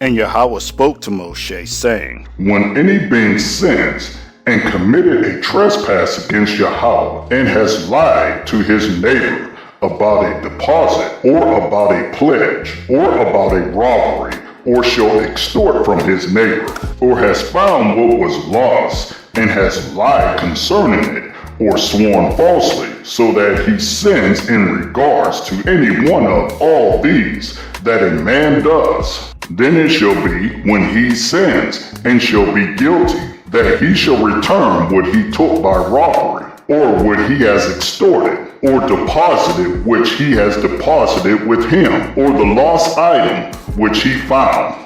And Yahweh spoke to Moshe, saying, When any being sins and committed a trespass against Yahweh, and has lied to his neighbor about a deposit, or about a pledge, or about a robbery, or shall extort from his neighbor, or has found what was lost, and has lied concerning it, or sworn falsely, so that he sins in regards to any one of all these that a man does, then it shall be, when he sins and shall be guilty, that he shall return what he took by robbery, or what he has extorted, or deposited which he has deposited with him, or the lost item which he found.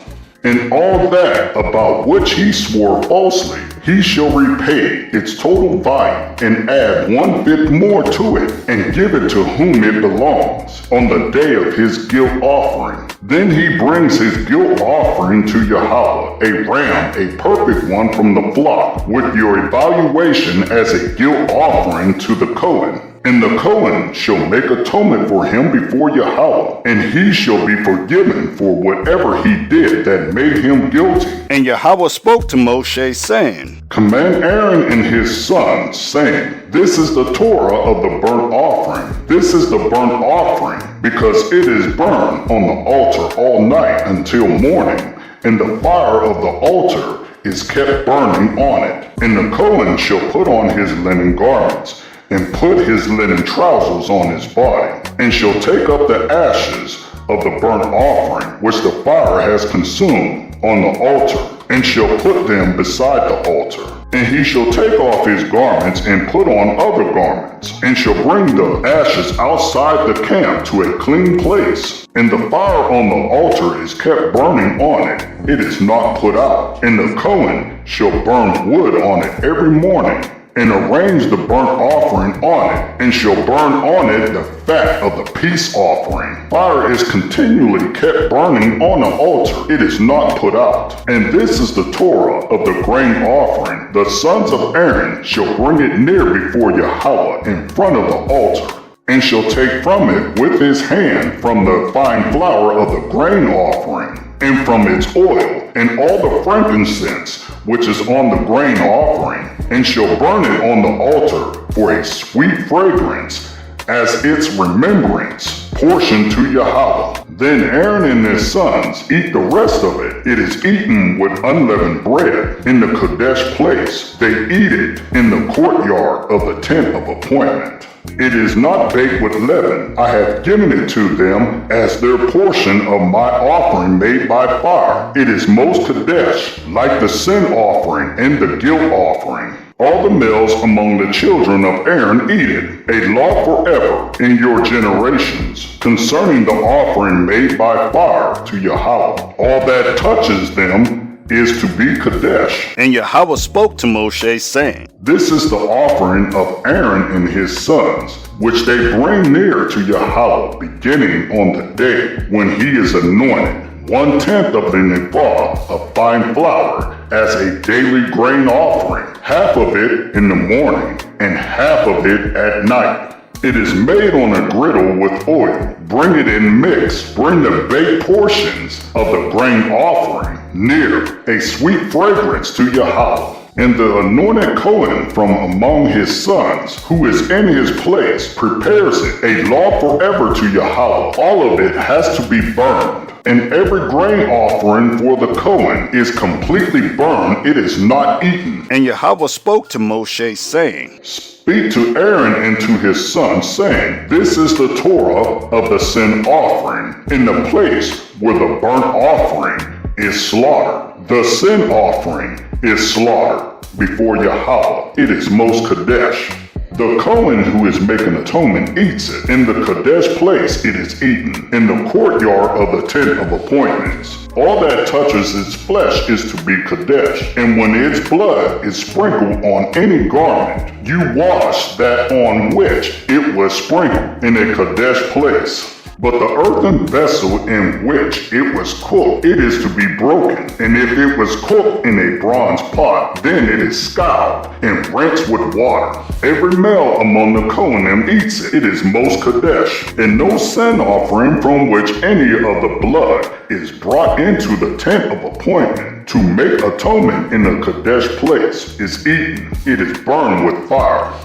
And all that about which he swore falsely, he shall repay its total value, and add 1/5 more to it, and give it to whom it belongs, on the day of his guilt offering. Then he brings his guilt offering to Yahweh, a ram, a perfect one from the flock, with your evaluation as a guilt offering to the Cohen. And the Cohen shall make atonement for him before Yahweh, and he shall be forgiven for whatever he did that made him guilty. And Yahweh spoke to Moshe, saying, Command Aaron and his sons, saying, This is the Torah of the burnt offering. This is the burnt offering, because it is burned on the altar all night until morning, and the fire of the altar is kept burning on it. And the Cohen shall put on his linen garments, and put his linen trousers on his body, and shall take up the ashes of the burnt offering which the fire has consumed on the altar, and shall put them beside the altar. And he shall take off his garments and put on other garments, and shall bring the ashes outside the camp to a clean place. And the fire on the altar is kept burning on it, it is not put out. And the Cohen shall burn wood on it every morning, and arrange the burnt offering on it, and shall burn on it the fat of the peace offering. Fire is continually kept burning on the altar, it is not put out. And this is the Torah of the grain offering. The sons of Aaron shall bring it near before Yahweh in front of the altar, and shall take from it with his hand from the fine flour of the grain offering, and from its oil, and all the frankincense which is on the grain offering, and shall burn it on the altar for a sweet fragrance, as its remembrance, portion to Yahweh. Then Aaron and his sons eat the rest of it. It is eaten with unleavened bread in the Kodesh place. They eat it in the courtyard of the tent of appointment. It is not baked with leaven. I have given it to them as their portion of my offering made by fire. It is most Kodesh, like the sin offering and the guilt offering. All the males among the children of Aaron eat it, a law forever in your generations, concerning the offering made by fire to Yahweh. All that touches them is to be Kodesh. And Yahweh spoke to Moshe, saying, This is the offering of Aaron and his sons, which they bring near to Yahweh, beginning on the day when he is anointed. 1/10 of an ephah of fine flour as a daily grain offering, half of it in the morning and half of it at night. It is made on a griddle with oil. Bring it in mixed. Bring the baked portions of the grain offering near, a sweet fragrance to Yahweh. And the anointed Cohen from among his sons, who is in his place, prepares it, a law forever to Yahweh. All of it has to be burned. And every grain offering for the Cohen is completely burned, it is not eaten. And Yahweh spoke to Moshe, saying, Speak to Aaron and to his sons, saying, This is the Torah of the sin offering, in the place where the burnt offering is slaughtered. The sin offering is slaughtered before Yahweh. It is most Kodesh. The Cohen who is making atonement eats it. In the Kodesh place it is eaten, in the courtyard of the tent of appointments. All that touches its flesh is to be Kodesh, and when its blood is sprinkled on any garment, you wash that on which it was sprinkled in a Kodesh place. But the earthen vessel in which it was cooked, it is to be broken. And if it was cooked in a bronze pot, then it is scoured and rinsed with water. Every male among the Kohanim eats it. It is most kadesh. And no sin offering from which any of the blood is brought into the tent of appointment to make atonement in the kadesh place is eaten. It is burned with fire.